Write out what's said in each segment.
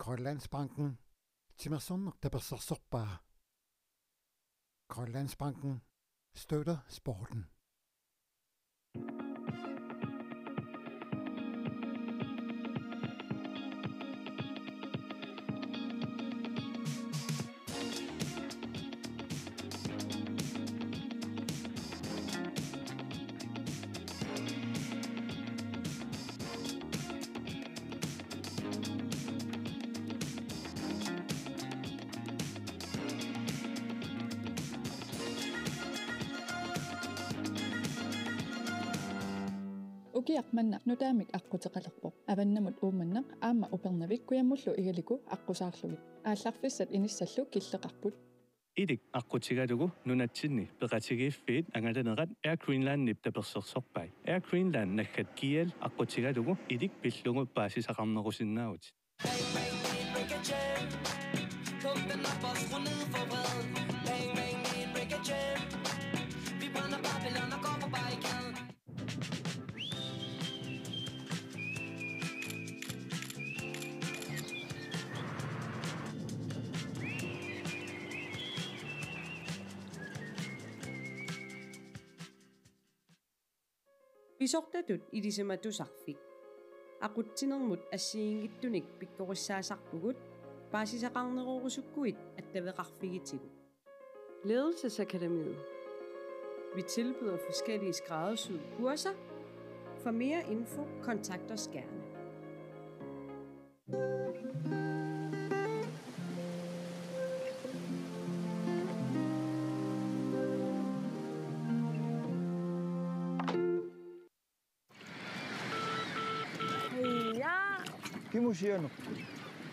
Grønlandsbanken. Simonsen, der besøger Grønlandsbanken støtter sporten. Ukiaqmanna nutaamik aqqutеqalerpoq avannamut uumannaq aama upernavik kuyamullu igaliku aqqusаарlugit aallarfissat inissallu killeqarput idik aqqutigalugu nunatsinni peqatigiiffiit angalanerat Air Greenland nip tapersersorpai Air Greenland nakkat kial aqqutigalugu idik pillungu baasisaqarnerusinnaavut Pisortatut ilisematussarfik. Aqutsinermut assiingittunik pikkorissaassarpugut baasisaqarnerorusukkuit attaveqarfigitigut. Ledelsesakademiet. Vi tilbyder forskellige skræddersyede kurser. For mere info, kontakt os gerne. Kimusiano.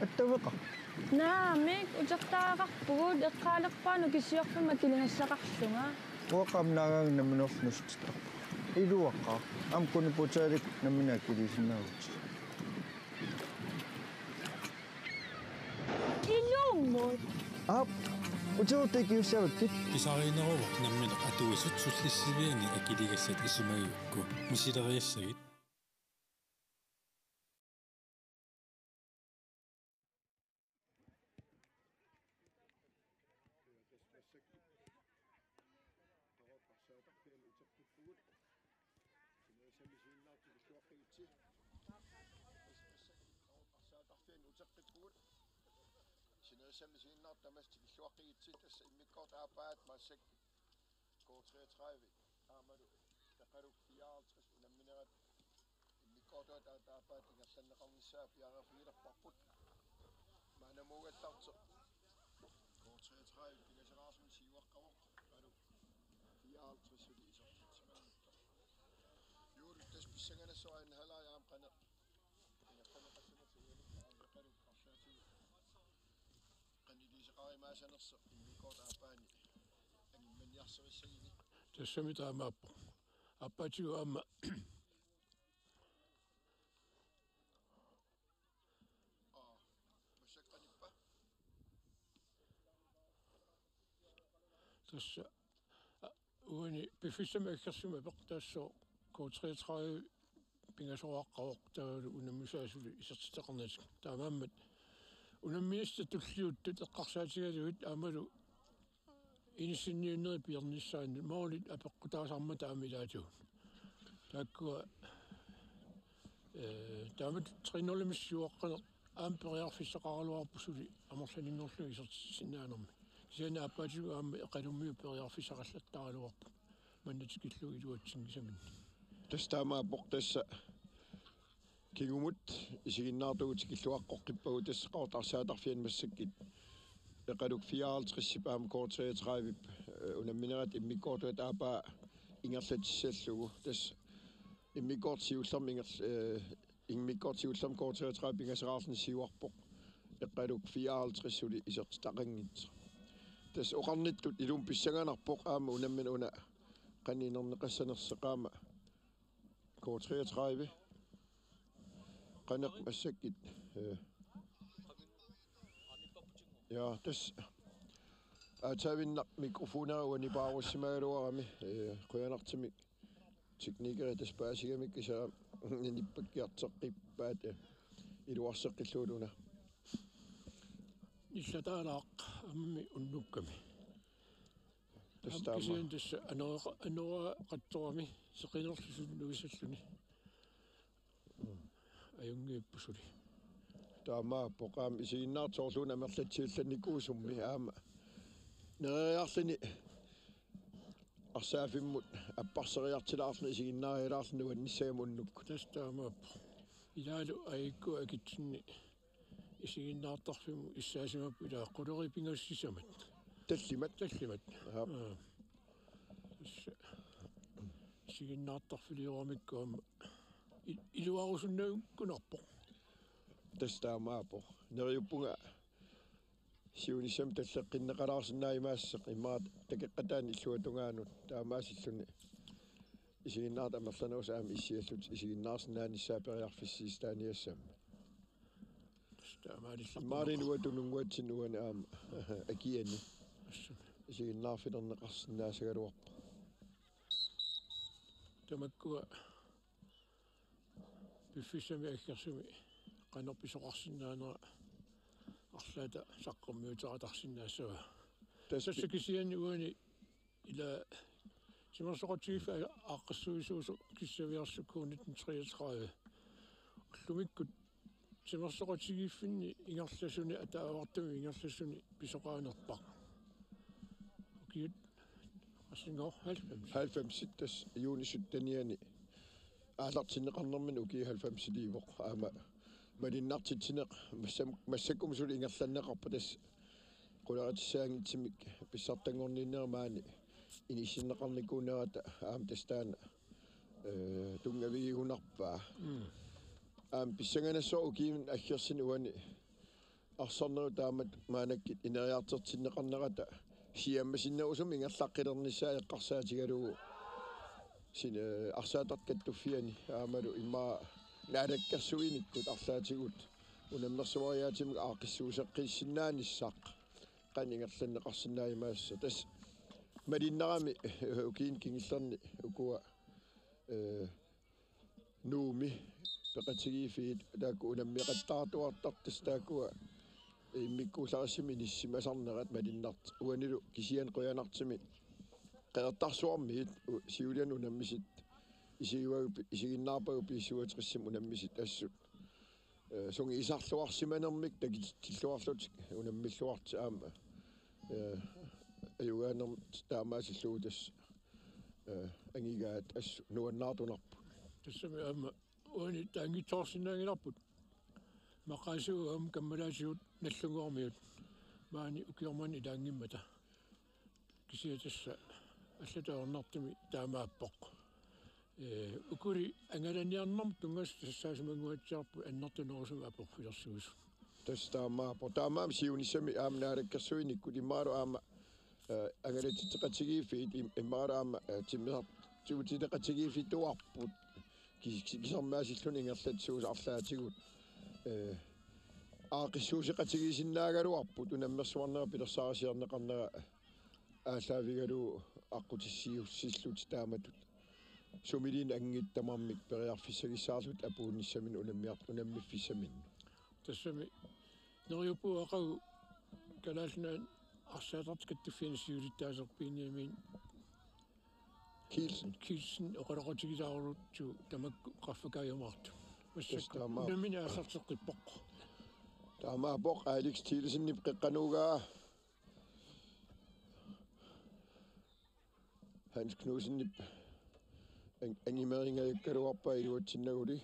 Attavqa. Naamik utertaaqarpugut eqqaalerpaanu kissiorfama kilingassaqarlunga. Uaqamnaagang naminornustita. Iluaqqa amkuni putaalik naminakilisinnaavut. Illummut. Ap. Utuutikiussavakki. Pisariineruvoq nammineq atuisut sullissiviani akiligassat isumagiukku musileriassagit. K-33 aamadu taqaruk 54 unamminerat immikkortuat aataapaat ingerlanneqarnissaa piarafiilerparput maanamuugallartu K-33 pingaseraarsun siuaqqavuq qaluk 54 suli isortitsimanutta juulut tas pissanganassuain halaajaam qana ingerlanneqarsinatigilu qaluk arsaatu qaniliiseqarimaasanerso immikkortaapaani Tässä mitä mä appatsiu amma tässä uuni pifissamakkersuma peqtaassa K-33 pingasoraqqavortaulu unammisaasuli isertitaqarnat taamammat unammiista tulliuttut eqqarsaatigaluit aamalu Inisinniunneri piernissaan moolit apeqqutaasarma taamilaatuun. Takkua taamat trinollemissuoqqana amperiarfissaqaraluarpusuli amorlaninngorlu isertitsinnaanarmi. Kisana appaatigu aamma eqalummiu periarfissaqallattaraluarpu. Mannatikillu iluatsingisamin. Tastaama portassa kigumut isiginnaartugutikilluaqqoqqippagu tassaqaortarsaatарфиан массаккит eqaluk 54 paam K-33 unamminerat immikkortuat aapaa ingerlatissallugu tas immikkortiullermi immikkortiullerm K-33 pingaseraarlni siuarpoq eqaluk 54 suli isertitaqanngit tas oqarnittut ilum pissanganarpoq aama unammin una qaniinerneqassanerseqaama K-33 qaneq massakkit Ja, das tavinna mikrofoner uani paarussimaluarami quyanartimik teknikeri tas paasigamik isa nipakkiarteqqippaat iluarseqqilluuluna nillataalaaq ammi unnukkami Testaama. Kisian tässä anora qattorami seqinerlusunnuisalluni ajungiippusuli Taama poqaam isiinnaartorluuna merlatsiullanikuusummi aama nereriarlini arsaaffimmut apparseriartilaarluni isiinnaarilaarluni uannissagamunnukku testaamaappo ilaalu aikku akitsinni isiinnaartarfimu issaasimappu ilaa quloripingassisamat tallimat isiinnaartarfiliormikkuamma iluarusunnaukkunarpo testaamaapo neriuppunga siunissam talleqqinneqalaarsinnaaimaasseq immaat takeqqataani illuatungaanut taamaasilluni isiinnaarta merlanuusaami issiallut isiinnaarsinnaanissаа periarfissiistaaniassam maarinuatununguatsinnuani aama akiani isiinnaarfilerneqarsinnaasagaluarpa tamakkua biffissami aggersumi qanerpisoqarsinnaanera arlaata saqqormiutaqatarsinnaassava tassakisiani uani ila simersoqotigifa aaqqassuisuusu kissaviarsukkuun 1933 ullumikkut simersoqotigiiffinni ingerlasuni ataavartumi ingerlasuni pisoqaanerpaq ukiut asingor 90 tas juunisuttaniani aalartinneqarnermin uki 90 liivoq aama malinnartitsineq massakkumsuli ingerlanneqarpa tas qularitsaangitsimik pissartanngorniunneermaani inissinneqarnikuunerata aam tastaana tungavigigunarpaa aam pissanganasso ukiim aggersin uani arsorneru taamat maanakkit ineriartertinneqarnerata siammasinnerusum ingerlaqqilernissaa eqqarsaatigalugu sin arsaatarkattuffiani aamalu immaa naalakkersuinikkut arsaatigut unammersuariaatimik aaqissuuseqqiissinnaanissaq qaningerlanneqarsinnaaimaassa tas malinnerami ukiin kingillerni ukua nuumi peqatigiifiit taakku unammiqattaartuartartas taakkua immikkuularissimi nissimasarnerat malinnart uanilu kisian quyanartimi qeertarsuarmiit siulian unammisit isiginnaarpagu piissuateqissim unammisit assut sungi isarluarsimanermik takittilluarlutik unammilluarti aama ayugaaner taamaasilluutas angigaat assu nuannaartunarpu tassami aama uani taangitsoorsinnaangilarput maqaasuuam kammalaasiut nallunguarmiut maani ukiormani taangimmata kisiatassa allataornartumi taamaappoq ukuri angalaniarnerm tungas tassaasumanguatsiarpu annartunerusum aporfilersuus tastaamaapo taamaam siunissami aamnaalakkersuinikkut immaalu aama angalatitteqatigiifiit immaalu aama tiutiteqatigiifituarput kisarmaasillun ingerlatsuus arlaatigut aaqissuuseqatigiisinnaagaluarput unammersuarnera pilersaarisiarneqarnera ааллаавигалу аққутиссиуссиллут тааматут сумилин ангиттамармик периарфиссагиссаарлут апуунниссамин унаммиарпунаммиффиссамин тассами нериупу ақагу калаалнаан арсаатартикаттуффианиссиулиттаасерпииниамин килсен оқалоқотигисаарулутсу тамакку қаффакаажумаарту массакку унаммина аасартеққиппоқ таамаапоқ алекс тилсиннип қеққанугаа Hans Knudsen animeringa ikkaluarpa iluatsinnaguли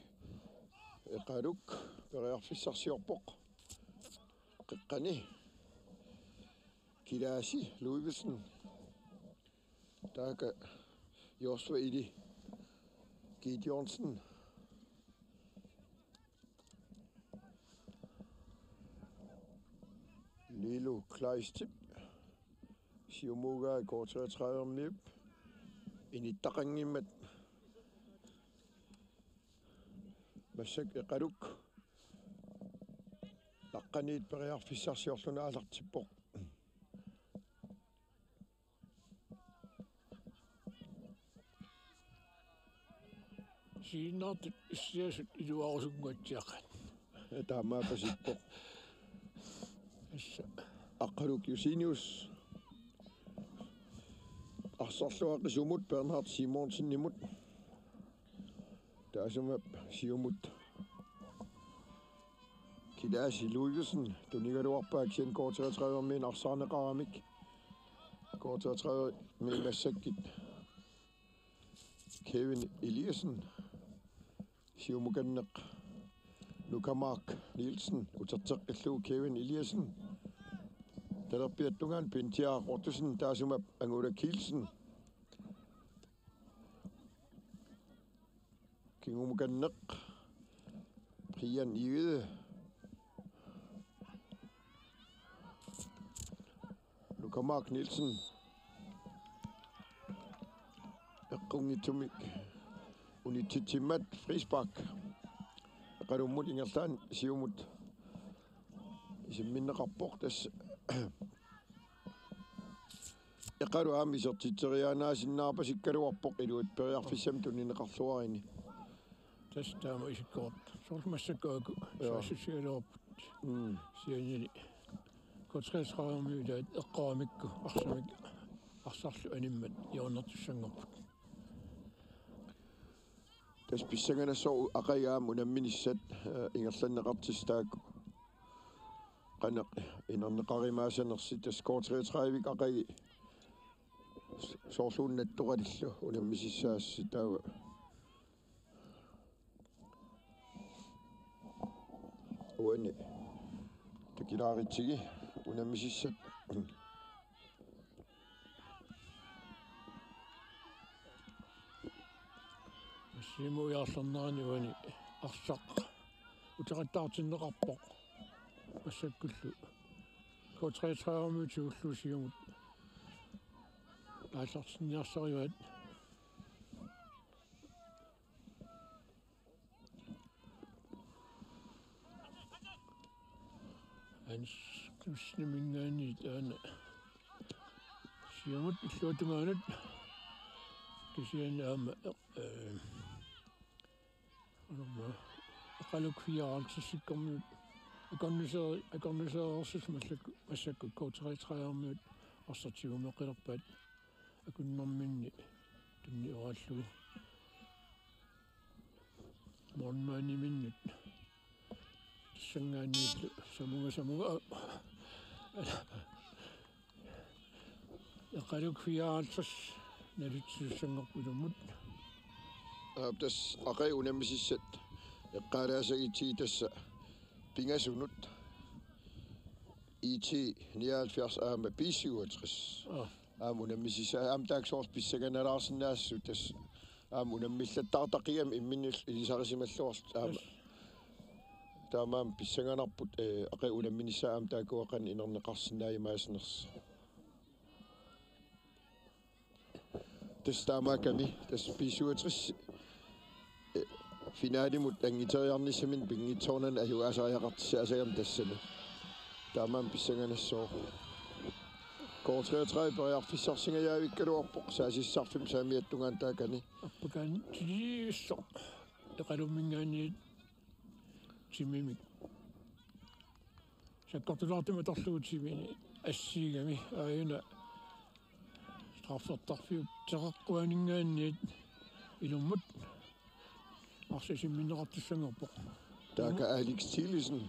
eqaluk periarfissarsiorpoq qeqqani kilaasi Louisen taaka Joshua Idi Gideonsen Lilo Kleistip Siumuga K-33 mip inittaqangimmat масsak eqaluk laqqaniit periarfissarsiorluna alartippoq siinnaartut issiasut iluarusugguatsiaqat taamaapasippoq Oqaluttut Jusinius Arsaalluni sumut Bernhard Simonsen nimut taasumap siumut Kidaasi Louisen tunigaluarpaak sien K-33 min Arsaalluni K-33 min massakit Kevin Eliasen siumukanneq Nukamark Nielsen uterteqqillu Kevin Eliasen talerpiattungaan Pintiar Ortusen taasumap Angula Kielsen kingumukanneq Brian Ivede Nukamark Nielsen eqqungitumik unititimat Frisbak qarummut ingerlaan siumut isimminneqarpoq tass eqalu aamisertiteriaanaasinnaarpa sikkaluarpoq iluut periarfissam tunnineqarluarini tass taama isikkoort sormassakaaku saasusigaluarput sianini K-33 eqqaamikku arsamik arsarlu animmat iornertussanngorput tas pissanganassor aqayaam unamminissat ingerlanneqartistaakku qaneq inerneqarimaasanersi tas K-33 aqagi soorluunnattoqalillu unammisissaassi taawa uani takilaaritsigi unammisissat Simu yaarlarnerani uani arsaq utaqattaartinneqarpoq массаккуллу K-33 тиуллуусиумут ааллартинниарсариваат анс куснамингаани таана сиумут иллуатунгаанут кисианаама Oqaluttut Akorniseerersus massakku K-33 arsartigumeqqilerpaat akunnerminni tunni orallu mornmaaniminnut sangaaniillu samunga Oqaluttut nalutsuussanngorpulumut tas aqai unammisissat eqqaalaasagitsi tassa pingasunut IT 79 aama P57 aamunammisissa aamtaaksoors pissaganalaarsinnaassu tas aamunammillattartaqigam imminnul ilisarisimalluors aama taamaam pissaganarput aqai unamminissa aamtaakuaqan inerneqarsinnaaimaasners tas taamaakami tas P57 finaalimut angiteriarnissamin pingitsoornan ajuaasariaqartissa tassana taamaam pissanganassoo K-33 periarfissarsingajaavikaluarpoq saasissarfim saamiattungaan taakani appakaan tiisso eqalummingaaniit timimik sakkortulaartima torluutimini assiigami aayuna straffertarfiut teqaqquaningaanniit ilummut arsisimminneqartussanngorpoq taaka Alex Thielesen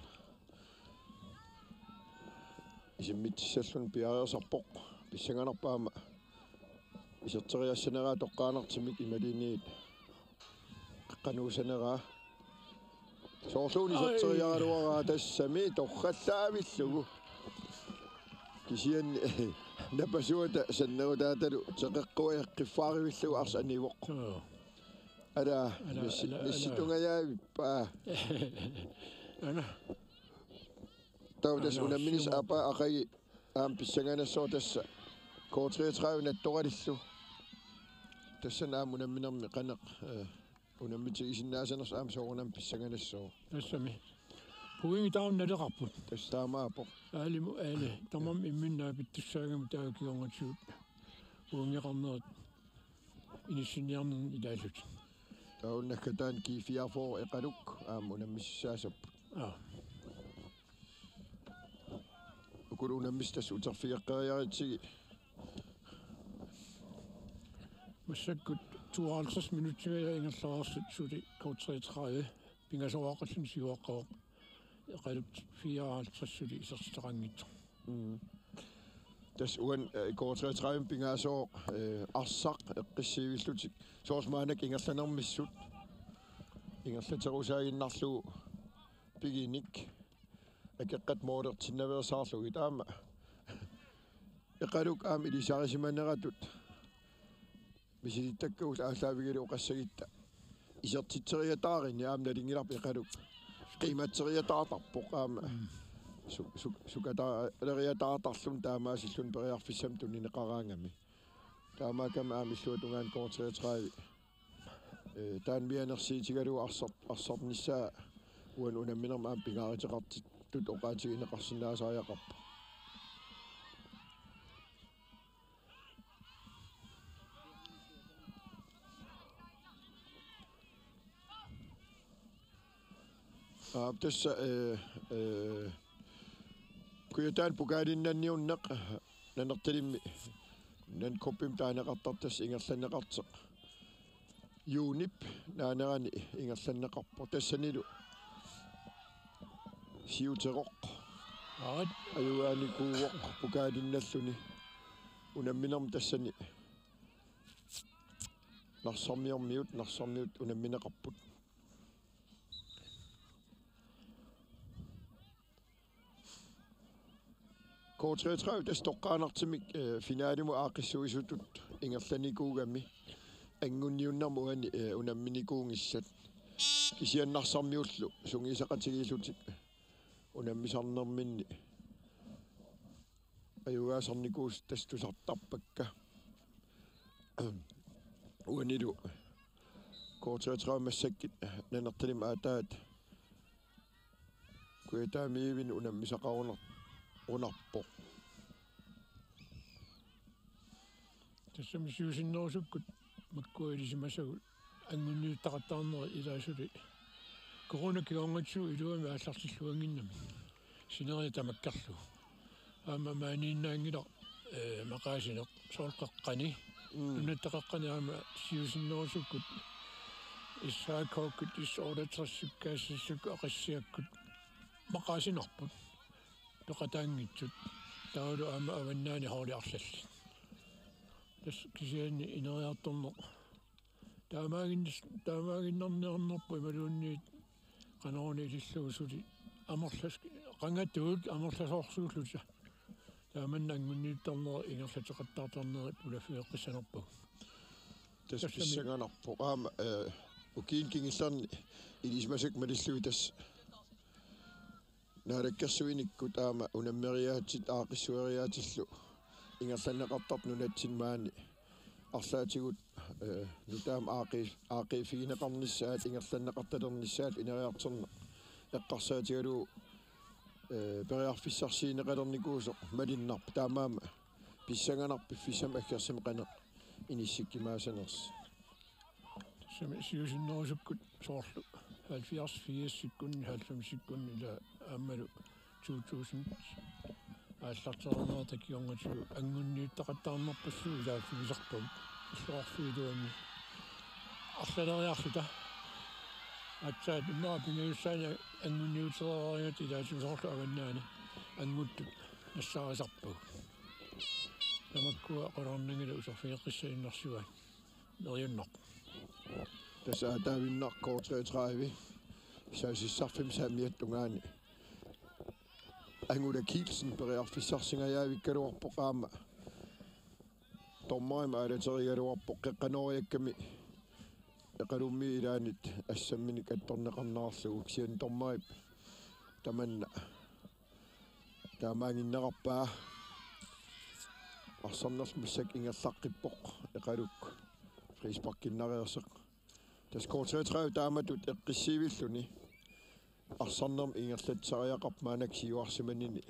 isimmitsissallun piariasarpoq pissanganarpaama iserteriassaneraa toqqaanartimik imaliniit qanuusaneraa soorluun iserteriaraluaraa tassami torrallaavillugu kisianni napasuuta sannerutaatalu teqeqqua eqqiffaarivillugu arsanivoq ada nissitungajaavippaa ana tautas unamminis apa aqagi aam pissanganassoo tassa K-33 nattoqalillu tassan aam unamminermi qaneq unammiti isinnaasaners aam soorunam pissanganassoo tassami puingi taunaleqarput tassaamaapoq aalimu aale tamam imminnaa pittussaagami taakiongatsuut puingiqarnerit inissinniarnerni ilaallut taunnakkatan K-54 eqaluk aam unammissaasapput akulu unammistas uterfiaqqeriaritigi Massakkut 52 minutter ingerlararsut suli K-33 pingasoaqallun siuaqqaoq eqalut 54 suli isertarangittu tas uan K-33 pingasoo arsaq eqqissiivillutik soormaanak ingerlanermissut ingerlaterusaainnarlu piginik akeqqat moolertinnaversaarlugi taama eqaluk aam ilisarisimaneratut misittakkuus ааllaавигили оқассагитта исертитсериатааrini аамна лингиларпи eqaluk qiimatseriataartarpoq aama sukata leriataartarlun taamaasillun periarfissam tunnineqaraangami taamaakama aamilluutungaan K-33 taanmianersiitigalu arsarnissaa uan unamminerma aam pingaariteqartit tut oqaatigineqarsinnaasariaqarpa tässä kuyataan pukaalinnaanniunneq nanertalimmi nan koppim taaneqartartas ingerlanneqarteq yuunip naanerani ingerlanneqarpo tassanilu siuteroq ayuaani kuuoq pukaalinalluni unamminerm tassani narsarmiut unammineqarput K-33 der stoqqaanartimik finaalimu aaqissuisutut ingerlanikuugami angunniunnermuani unamminikuungissat kisiannarsarmiullu sungiisaqatigiillutik unammisarnerminni ayugaasarnikuus tastusartarpakka uanilu K-33 massakkit nanertalim aataat kuitaamiivin unammisaqaruner unarpo tässä misiusinnorusukkut makkuilisimasagul angunniuttaqattaarneri ilaasuli koronakiorngatsu iluami aallartilluanginnami sineria tamakkarlu aama maaniinnaangila maqaasineq soorqaqqani nunattaqaqqani aama siusinnorusukkut issaakokkut isordatrassukkaassassuk aqassiakkut maqaasinerput toqataangitsut taulu aama avannaani hooliarlalli tas kisianni ineriartorneq taamaaginnarnernerpu imaluunniit qanoruni ililluusuli amorlas qangatuut amorlasoorsuulluta taamanna angunniuttarneri ingerlateqattaartarneri ulafiueqqissanerpu tas pissanganarpu aama ukiinkingillarni ilismasak malillui tas naalakkersuinikkut aama unammeriaatit aaqissueriaatillu ingerlanneqartart nunatsinmaani arlaatigut nutaam aaqiifigineqarnissaat ingerlanneqartalernissaat ineriarterna eqqarsaatigalu periarfissarsiineqalernikuusoq malinnarp taamaama pissanganarpi fissam akkersam qaneq inissikkimaasanners sami siusinnorusukkut soorlu 74 sekund 90 sekund ila aammalu 2000 aallarternertakiorngatsu angunniuttaqattaarnerpassu ilaafigisarpum illuarfiiluami arlaleriarluta atsaat unnarapingayussaani angunniutereriat ilaasiusorlu avannaani anguttut nassarasarpug namakkua qolarnangila usorfiiqqissainnarsuan neriunnerp tässä tavinnar K-33 saasissarfim saamiattungaani angula kiilsen periarfissarsingajavikkaluarpoqaama tormaima alaterigaluarpoq qeqqanoriakkami eqalummi ilaanit assamminik attorneqarnararlugu sian tormaip tamanna taamaanginneqarpaa arsamners massak ingerlaqqippoq eqaluk frisparkinnariarseq tas K-33 taamatut eqqissiivilluni арсарнерм ингерлатсариақарпмаанак сиуарсиманини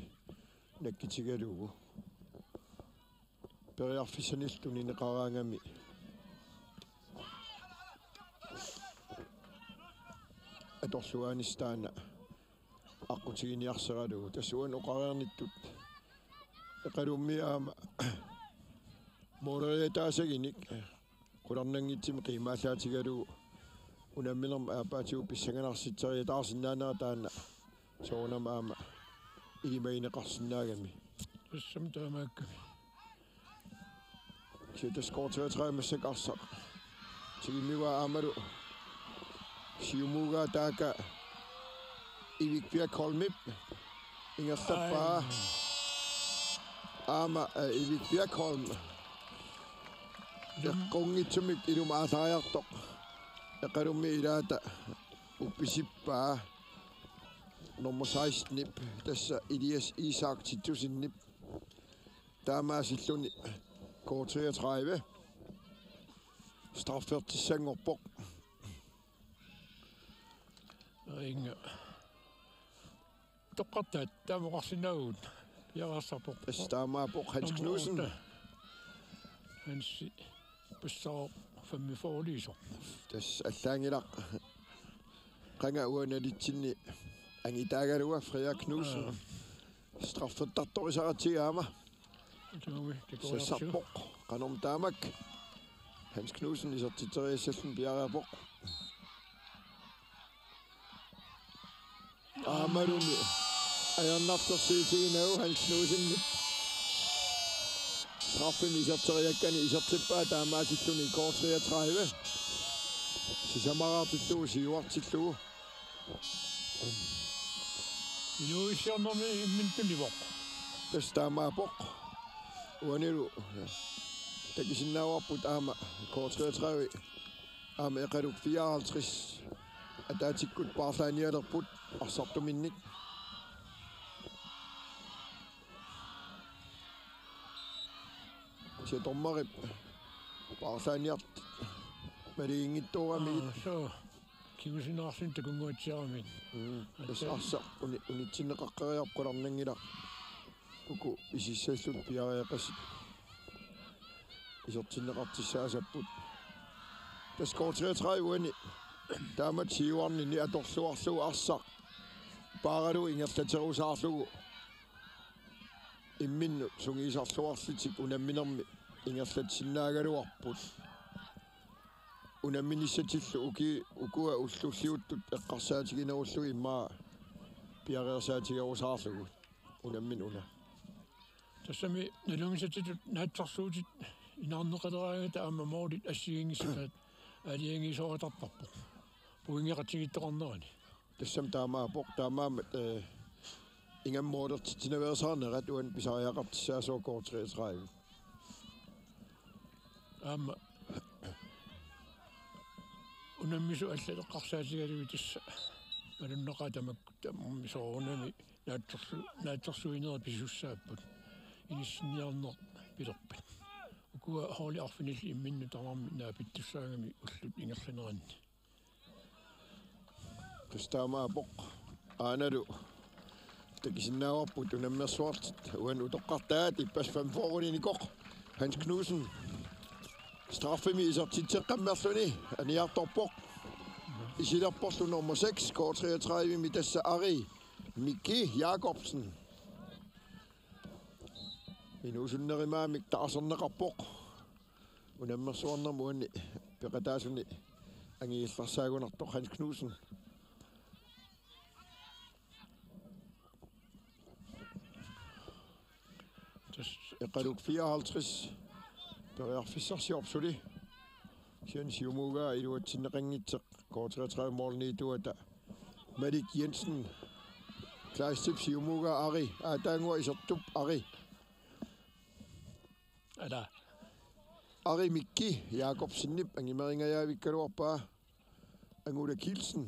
наккитигалугу периарфиссаниллуни неқараангами аторлуаанистаана аққутигиниарсералугу тассуан оқариарниттут eqalummi aama moderaataasaginik qularnangitsimi qiimaallaatigalugu unamminerma aapaatigu pissanganarsiteriataarsinnaanera taana soornama aama ilimaineqarsinnaagami Ussam taamaakkami Kiitos K-33 massak arsa tigimiwa aamalu siumuga taaka E-54 ingertappaa aama E-54 eqqungitsumik ilum aathaariartoq eqalummi ilaata uppisippaa nummer 16 nip tassa Elias Isak titusinnip taamaasilluni K-33 straffertissangorpoq inga toqqartaat taamoqarsinaaguut piarassarpoq taamaapoq Hans Knudsen Hans Pissartanngorniunneq 45 tas allaangilaq qanga uanalitsinni angitaagalua Freja Knudsen straffertartorisaratigaama sassarpoq qanorm taamak Hans Knudsen isertiteriassallen piarapoq aamaluni ajarnartersiitiginau Hans Knudsen straffen iserteriakkani isertippaa taamaasilluni K-33 sisamaraartittugu siuartillugu Juisjarnermi immintulivoq tas taamaapoq uanilu takisinnaauarput aama K-33 aama eqaluk 54 ataatikkut paarlaanialerput arsartuminnik siatormarip paarlaaniart maliingittuuramigit so kigusinаарsin takunguatsiaramit tas arsa unitsinneqaqqeriarqularnangila uku isissallut piariaqassit isertinneqartissaasapput tas K-33 uani taamat siuarnini atorluarlugu arsaq paaralu ingerlaterusaarlugu imminnu sungiisarluarlitik unamminermi ingerlatsinnaaгаluarput unamminissatillu ukua ullulliuttut eqqarsaatiginerullu immaa piareersaatigarusaarlugu unammin una tassami nalungisatitut naattarsuutit inaarneqaleraagata aama moolit assigingissaat aliangisoratarparpoq puingeqatigittoqarnerani tassam taamaapoq taamaamat ingammoortertitinaversarnerat uan pisariaqartissaasoo K-33 aama unammisu allaleqqarsaatigalugu tassa malunneqatamak tammisoorunami naattarsuinera pisussaappat inissinniarner pilerpit ukua hooli arfinilli imminnu tamarmi naapittussaagami ullut ingerlaneranni tastaamaapoq aanalu takisinnaauarput unammersuartit uan utoqqartaat ippas 45 Hans Knudsen straffemi isertitseqqammerluni aniartorpoq isilerporlu nummer 6 K-33 mi tassa Ari Mikki Jacobsen minusunnerimaamik taarserneqarpoq unammersuarnermuanni peqataasuni angiillarsaagunartoq Hans Knudsen eqaluk 54 periarfissarsiorpsuli sian siumugaa iluatsinneqanngitseq K-33 morlniituata Malik Jensen Klaastip siumugaa Ari aataangua isertup Ari ala Ari Mikki Jacobsennip angimeringajavikkaluarpaa angula Kilsen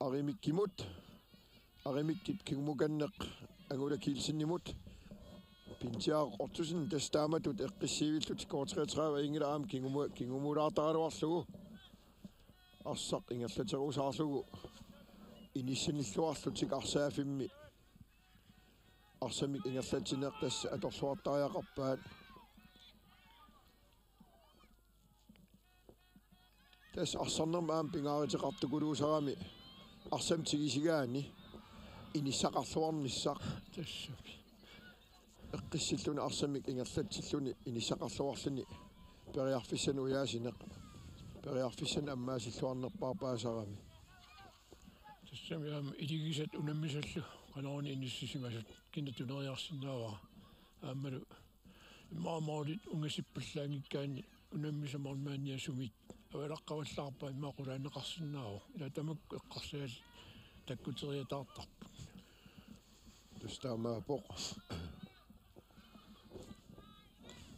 Ari Mikkimut Ari Mikkip kingmukanneq angula Kilsennimut Pintiar ortusen testaamatut eqqissiivillut K-33 ingilaraam kingumulaartaraluarlugu arsaq ingerlaterusaarlugu inissanilluarlutik arsaafimmi arsamik ingerlatineq tassa atorluartariaqarpaat tas arsarnerma aam pingaariteqartukuluusarami arsam tigisigaani inissaqarluarnissaq tassami Eqqissilluni Arsaalluni ingerlatsilluni inissaqarluarluni periarfissan uyaasineq periarfissan ammaasилluarnerpaapaasarami тассами илигисат унаммисаллу канаруни иниссисимасут кинатунериарсинаавара ааммалу имаамаалит унгасиппаллаангиккаани унаммисамармааниасумит авалаққаваллаарпаа имаақулаанеқарсинаава ила тамакку эққарсаал таккутериатаартарпу тустаама поқ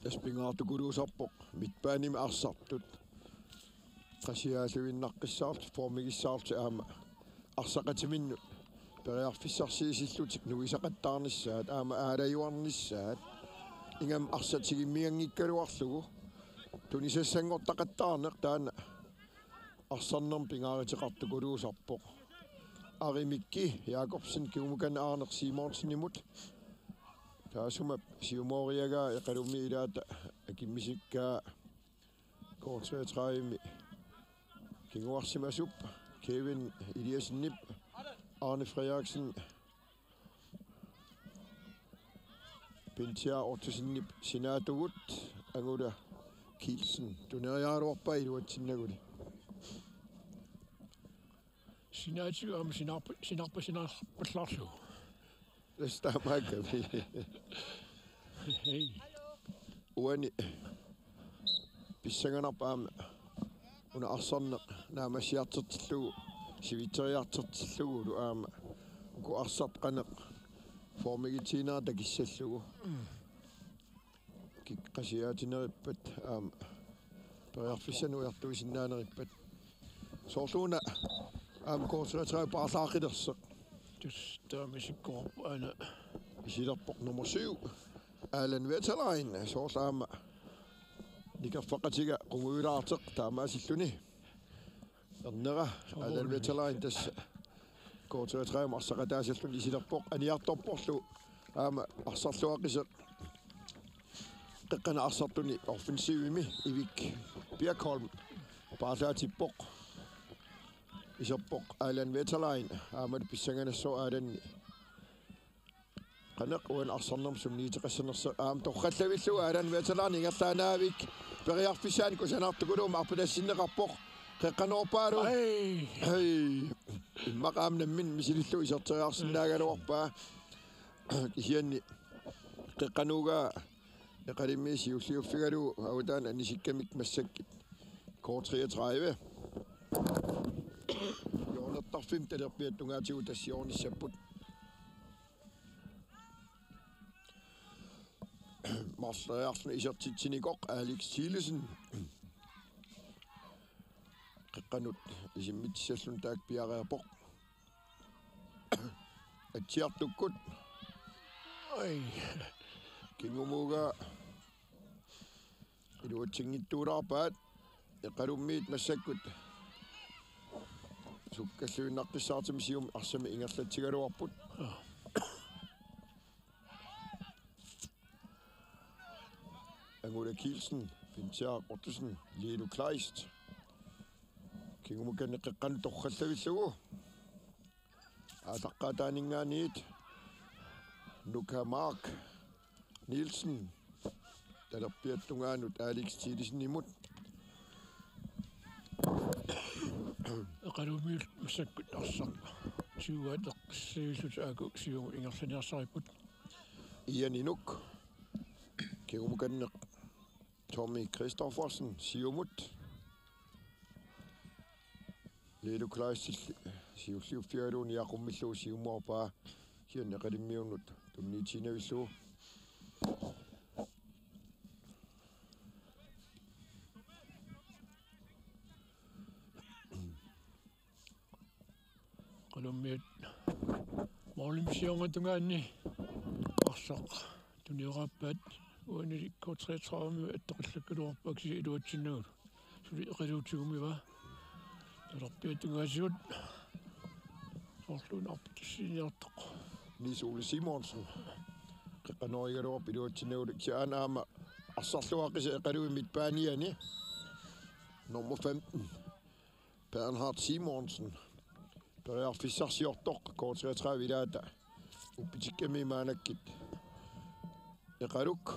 таспингаартукулуусарпоқ митпааними арсартут qasiaaluinnaqqissaart formigissаарti aama arsaqatiminnu periarfissarsiisillutик nuisaqattaarnissaat aama aalajuarnissaat ingam arsatigimmiangikkaluarlugu tunisassanngortaqattaarneq taana arsarnerm pingaaritiqartukuluusarpoq arimikki Jacobsen kiumukana aarneq Simonsen imut taasuma siumoriaga eqalummi ilaata akimmisikkaa K-33 kinguarsimasup Kevin Eliasnip Arne Frederiksen Pintia Ortusinnip Sinatugut Anguda Kielsen tuneriaaruarpa iluatsinnagut Sinatu am sinarpallarlu Lestamakami hey uani pissanganarpaam una arsarneq naamassiartertillugu siviteriartertillugu aama ku arsartqaneq formigitiinaa takissallugu kiqqasiaatineripat aama periarfissanuiartuisinnaaneripat soorluuna aama K-33 paarlaaqillerseq taamisikkorpu ana isilerpoq nummer 7 Alan Vetterlein soorlaama Nikafaqatiga qunguulaarteq taamaasilluni ernera Alan Vetterlein tassa K-33 arsaqataasallun isilerpoq aniartorporlu aama arsarluaqiseq qeqqana arsartuni offensivimi ivik Birkholm paarlaatippoq iserpoq Alan Vetterlein aama pissanganassoo aalanni qaneq uan arsarnerm sumniiteqassanersa aam torqallavillu Alan Vetterlein ingerlaanaavik periarfissaan kusanartukuluum arpalassineqarpoq qeqqanorpaalu hey immaqaamnammin misilillu iserteriarsinnaagaluarpaa hianni qeqqanuugaa eqalimmiisi ulliuffigalu autaan Isikkamik massakkit K-33 Jørgen talerpiattungaatigu tassiornissapput Marsleriarluni isertitsinikoq Alex Thielesen qeqqanut isimmitsallun taak piareerpoq atsiartukkut ai kingumuga iluatsingittuulaarpaat eqalummiit massakkut sukkalluinnaqqissaartimi sium arsami ingerlatsigaluarput Angula Kielsen, Pintia Ortusen, Lilo Kleist. Kingumukanne qeqqan torqallavillugu. Ataqqaataaningaaniit. Luka Mark Nielsen. Talerpiattungaanut Alex Thielesen imut. eqalummiul massakkut arsaq siuateqsiillut aaku siumu ingerlaniarsariput Ianinuk. Kingumukanne Tommy Christoffersen siumut. Lilo Kleist siulliuffialuun yaqummillu siumuarpaa hian eqalimmiunnut tunniitinavillu qalummiat morlimsiorngatungaanni arsaq tuniorappaat uani K-33 attoqallakkaluarpaksi iluatsinnagut suli eqiluutigumiva talerpiatungaasigut soorluun arputassiniartoq Niisuli Simonsen qeqqanorigaluarp iluatsinnagut siaanaama arsarluaqisa eqalui mitpaaniani nummer 15 Bernhard Simonsen periarfissarsiortoq K-33 ilaata uppitikkami maanakkit Eqaluk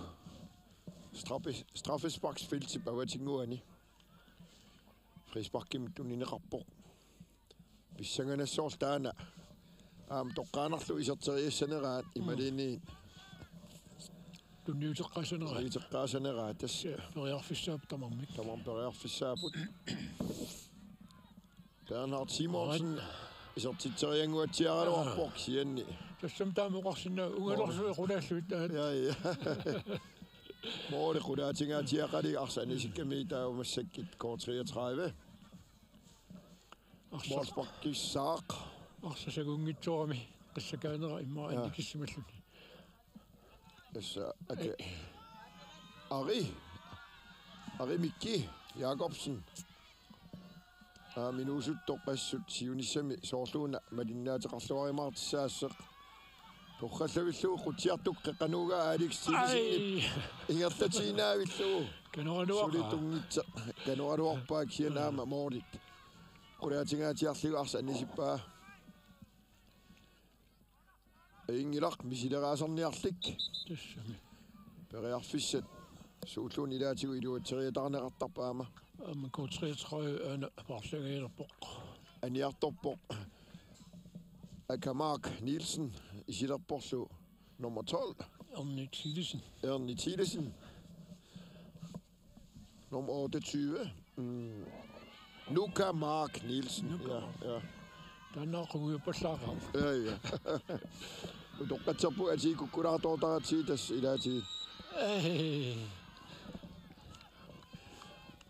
straffesparksfelt til Bawatinguani. Frisparkim tunnineqarpoq. Pissanganassoortaana. Toqqaanarlu iserteriassaneraat imalini. Tunniuteqqasaneraat tas periarfissaap tamarmik. Periarfissaaput. Bernhard Simonsen isertiterianguatiaraluarpoq sianni. Tassam taamuqarsinna ungalorsu qulaalluit taat. Ja. Måle qulaatingaatiaqali arsani Isikkamik taumassakkit K-33. Målsparkissaaq. Arsasagungitsuarami qissakaanera imma annikissimalluni. Essa Ari Mikki Jacobsen. Minusut toqqassut siunissami soorluuna malinnaatеқарлуаримаартиссаасseq. Torqallavillu qutiartuk qeqanuuga Alex Tilsinip. Ingerlatinaavilluu. Kanualuaqa. Sulitungitsa kanualuarpaak sianaama moolit. Qulaatingaatiarligu arsaanisippaa. Ingilaq misileraasarniarlik. Tassami. Periarfissat suulluun ilaatigu iluateriatarneqartarpaama. Amma K-33 ana parsangeerpoq. Aniartorpoq. Akamark Nielsen isilerporlu nummer 12. Ernie Thielesen. Nummer 28. Nuka Mark Nielsen. Ja. Den er ude på slakker. Ja. Du kan tage på, at I kunne have dog der til det i dag tid.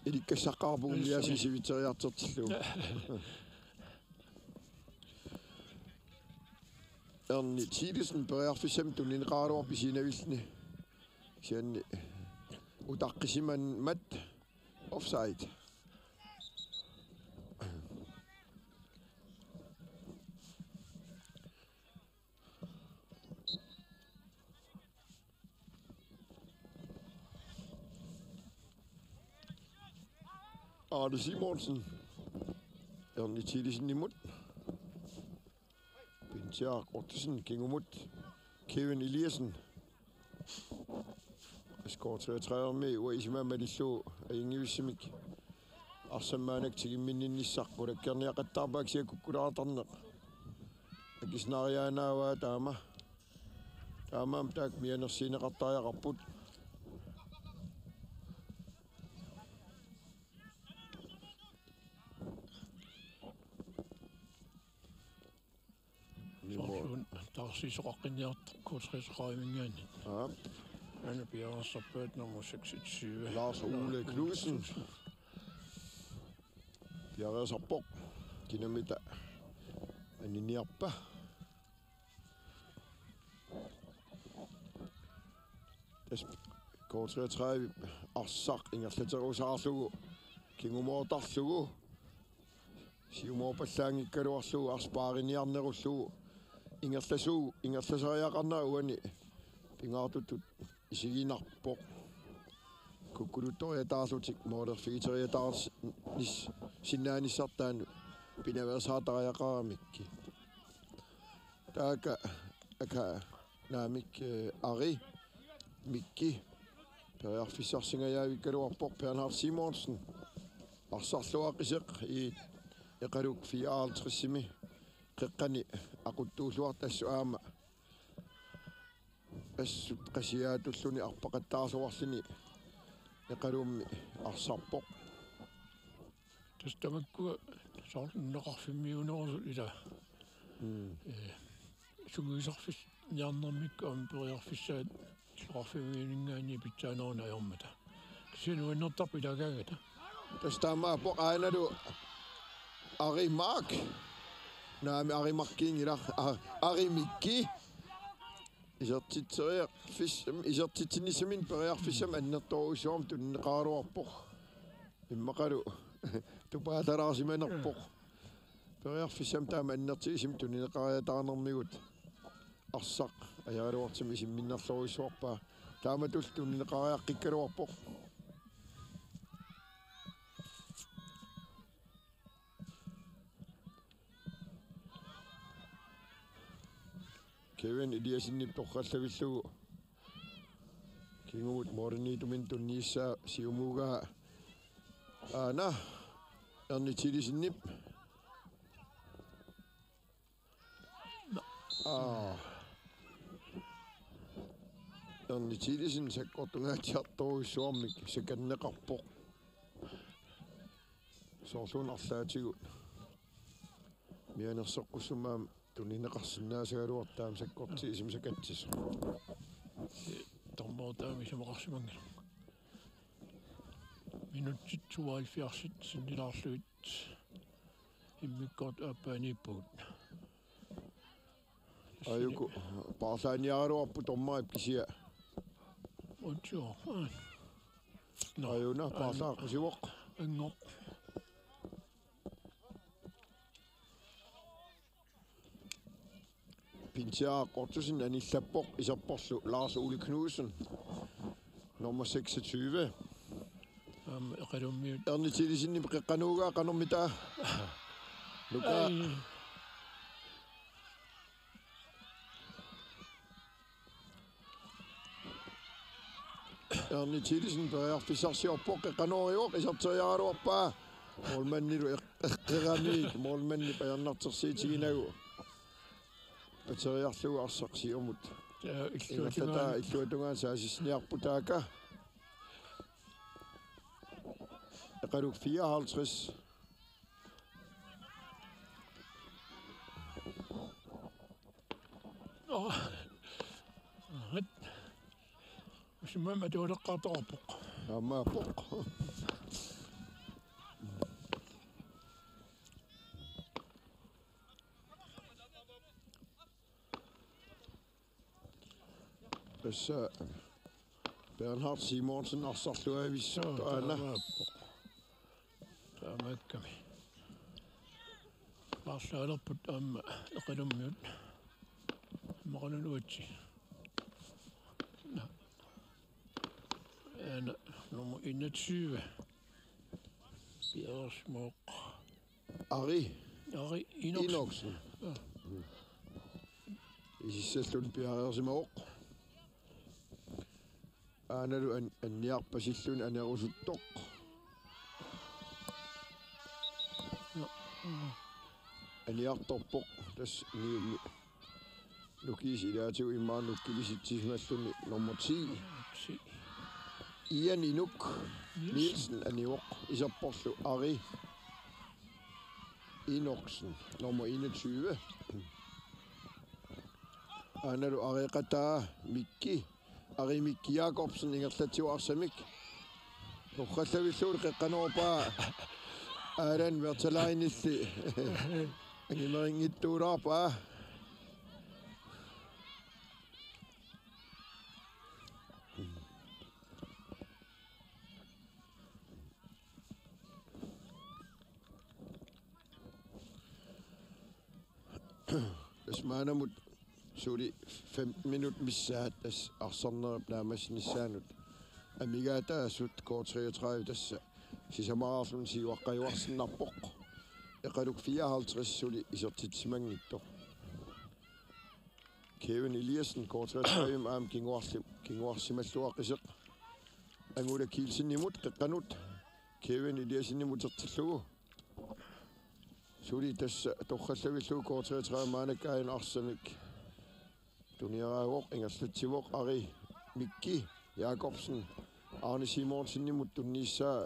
Det kan sige at bo jeg synes vi tager til. Ernie Thielesen bør for eksempel en rar op i sine visne. Sen udaqqiman mat offside. Arne Simonsen. Ernie Thielesen imod. Bintjar Ottesen gik imod. Kevin Eliassen. Skår 33 med, og Isma med de så af Isikkamik. Arsaalluni til minnissak, og der kan jeg ret tabak sig kukuraterne. Jeg snarere var dama. Dama om dag mere når sine retter jeg rapport. Der er sidst rokken jeg K-33 Ja. Han bliver så bødt nummer 26. Lars Ole Knudsen. Bjerre så bok. Dynamita. En nierpa. Det K-33 Arsaalluni Ingerlatterusaarlugu. Kingumoortarlugu. Siumorpallaangikkaluarlugu arspaariniarnerullugu. Ingerlasariaqarnauani pingaartutut isiginarpoq kukkuluttoriataarlutik moolerfigiteriataaris sinnaanissartaanu pinaversaatariaqaramikki taaka naamik Ari Mikki periarfissarsingajaavikaluarpoq Bernhard Simonsen Arsaalluni i eqaluk 54 qeqqani aquttuulluartassuaama assut qasiaatulluni arpaqattaarsuarluni eqalummi arsarpoq tastamakku soorneqarfimmiunerusut ila suguisarfis niarnermikku periarfissaat qarfimmiuningaani pitsaanoorna ajormata kisinuinnertarpu ilagaagata tastaamaapoq aanalu Ari Mark Naami Ari Markin ila Ari Mikki isertitinisamin periarfissam annertoruusuam tunneqaaruarpoq immaqalu tupaatalaraasimanerpoq periarfissam taama annertiisim tunneqariataanermigut arsaq ajaaluartimi isimminnerloruissuarpaa taama tull tunneqariaqqikkaluarpoq Kevin Eliassen torqallavillugu Kingut morni tumin tunissa siumuga ana erni tilisinip erni tilisin sakkortungaatiartoruissuarmik sakanneqarpoq soorluunarlaatigut mianersoqqussumaam tunineqarsinnaasagaluartaam sakkorti isimsakatsis Tormoortaami samaqarsimangil minutsit 72 sinnilaarluit immikkort appaaniippugut ayuku paarlaaniaraluarpu tormaip kisia Ocho. ayuna paarlaaqqusivoq Angoq. Pintiaqortusin anillappoq isarporlu Lars Ole Knudsen nummer 26 Eqalummiut erni tilisinni peqqanuugaa qanormitaa luka erni tilisen periarfissarsiorpoq eqqanoriuoq isarteriaraluarpaa molmannilu eqqeramiik molmanni pajannartersiitiginagu ateriarlugu arsaqsiumut illuatungaan saasisniarputaaka eqaluk 54 Simma tuuleqqaartoqarpoq amaapoq tässä Bernhard Simonsen Arsaalluni aina taamakkami Arsaallaput amma eqalummiut maqalunuutsi ana nummer 21 Bjørsmok Ari Inoksen Isissallun piareersimaoq aanalu anniarpasillun anerusuttoq aniartorpoq tas ni lukis ilaatigu immaan nukkilisitsisimalluni nummer 10 Ian Inuk Nielsen aniuoq isarporlu Ari Inoksen nummer 21 aanalu areqataa Mikki Ari Mikki Jakobsen ingerlatiuarsamik uqqallavilluu qeqqanorpaa aalan Vetterleinilli angimerinngittuulaarpaa das maanamut suli 5 minut missaat tas arsarnerip naamassinissaanut amigaataasut K-33 tassa sisamaraarlun siuaqqajuarsinnarpoq eqaluk 54 suli isertitsimangittoq Kevin Eliassen K-33 aam kinguarsimalluaqqiseq angula kiilsinnimut qeqqanut Kevin Eliassinnimut ertillugu suli tassa torrallavilluu K-33 maanakkaajun arsamik tuniaraagoq ingerlatsivoq Ari Mikki Jakobsen Arne Simonsen tunniissaa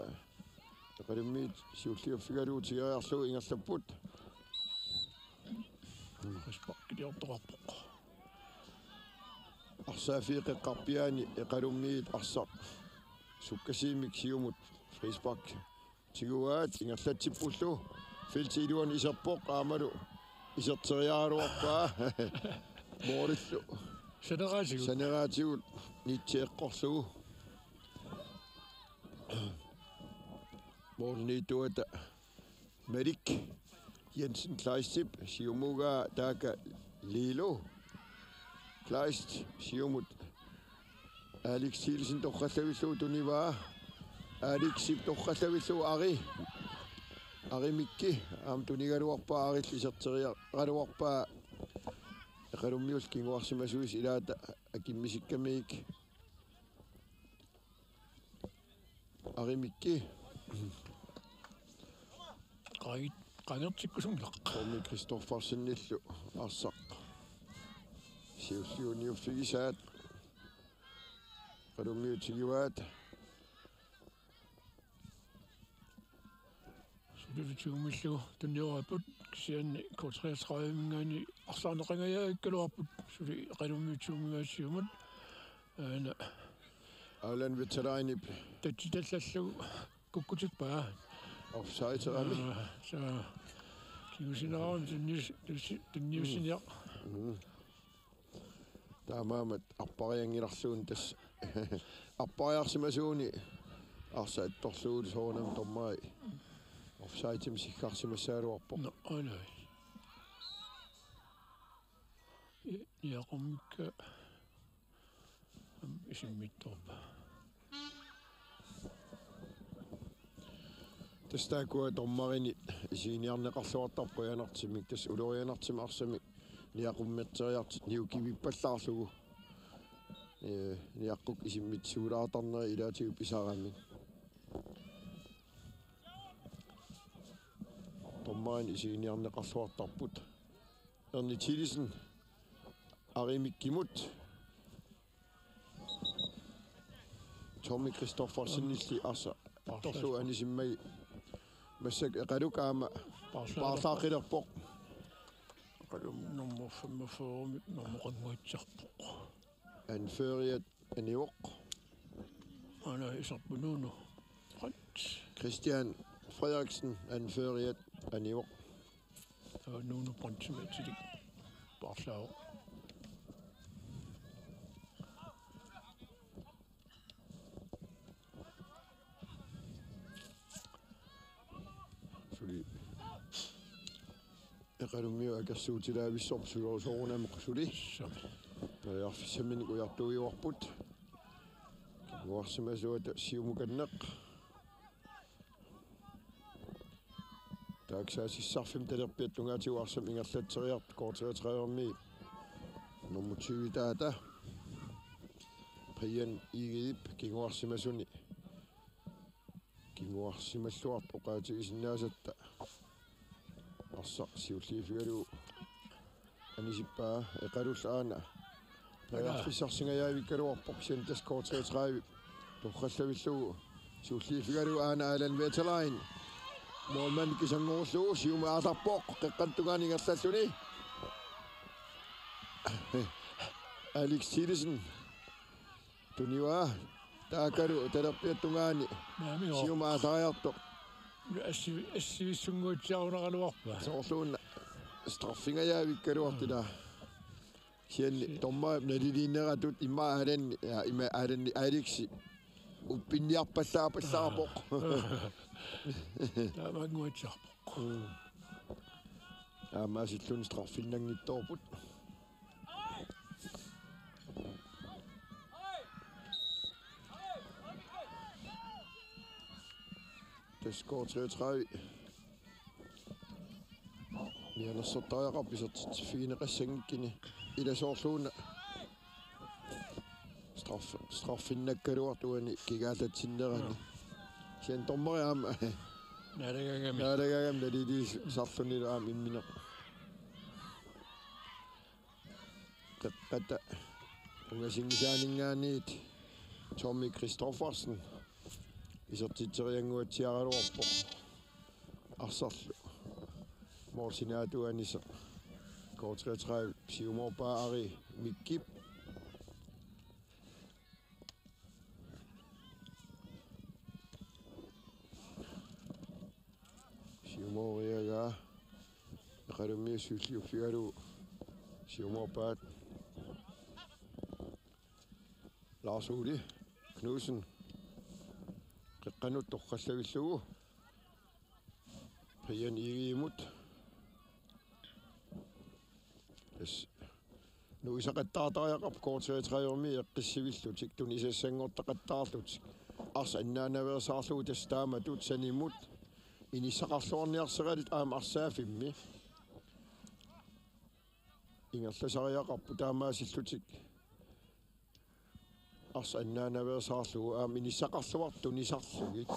eqalummiit siulliuffigalugu tigeriarlugu ingerlapput rispaqqiliortoqarpoq arsaafiiqeqqarpiaani eqalummiit arsaq sukkasiimik siumut frispark tiguaat ingerlatsippullu filtiiluan isarpoq aamalu iserteriaaruarpaa moorillu saneraatigut nitseeqqorlugu moorniituata Merik Jensen Kleistip siumugaa taaka Lilo Kleist siumut Alex Thielsen torqallavilluu tunivaa Alex Sip torqallavilluu Ari Mikki aam tunigaluarpaa arill iserteriaqaluarpaa eqalummiul kinguarsimasuis ilaata akimmisikkamik Arimikki. Qanertikkusumlaq. Tommy Kristoffersen-nillu Arsaq. Siulliuniuffigisaat. Qalumiutigiwaat. Sulutuumillu tunnioraput kisianni K-33-ngaani Arsaalluni suli qalumiutiumigaasiumut ana Alan Vetterlein tattallallu kukkutikpaa offside-rami. Så kiusinaarum tunniusinia Taamaamat arpariangilarluun tass arpariarsimasuuni arsaattorluut soonam tormai offside-im sikkarsimassaaluarpo. No alai. Yaqumikka isimmittorpa. Tastaakua tormarini isiiniarneqarluartarpu yanartimik tass ulorianartima arsami niaqummerteriartit niukivippallaarlugu niaqquk isimmitssuulaatarneri ilaatigu pisarami tormarini isiiniarneqarluartarput ernitillisen arimikkimut Tommy Kristoffersen-nilli arsa torlu anisimmagi massak eqalukaama paarlaaqilerpoq qalum nummer 45 nummer qanguitsarpoq anføriat aniuq ana isarpununu Christian Frederiksen anføriat aniuq nunu prontimetik paarlaago eqalummiu akassuutilaavissor suluusorunameq suli pajarfissamini kujartuiuarput nuarsimasuata siumukanneq taaksaasissarfim talerpiattungaatigu arsam ingerlatseriart K-33 nummer 20 taata prian igidip kinguarsimasuni kinguarsimalluart oqaatigisinnaasata Arsaq siulliifigalu anisippaa eqalullaana pajarfissarsingajaavikaluarpoq siantas K-33 torqallavillugu siulliifigalu aana Alan Vetterlein målmand kisangorlugu siumaatarpoq qeqqantugaani ngerlalluni Alex Tillesen tuniwa taakalu talerpiattungaani siumaatariartoq Assivissungutiaruneqaluarpa. Soorluunna straffingajaavikaluartila sianni tormaap naliliinneratut imma aalanni ima aalanni Alexi uppinniarpallaapallaapoq Taamanguatiarpoq. Aamaasillun straffinnangittoorput K-33 mianersortariaqarpisert fiineqassangikkini ilasoorluunna straffinnakkaluartuani kigaalatsinnerani sian tormariaama naalagagam naliliis sarlunilaam immineq qeqqata ungasingisaaningaaniit Tommy Kristoffersen isertiterianguatiaraluarpoq arsarlu morsinaatuanisa K-33 siumorpaa ari mikkip siumoriagaa eqalummiussuulliuffigalu siumorpaat Lars Uli Knudsen qeqqanut torqallavillugu prian igiimut nu isaqattaartariaqarp K-33 eqqissivillutik tun isassangortaqattaarlutik arsa innaanaversaarlugu tastaamatut sanimut inissaqarluarniarseqalit aama arsaafimmi ingerlasariaqarpu taamaasillutik Arsaalluni minissaqarluartunisarlugit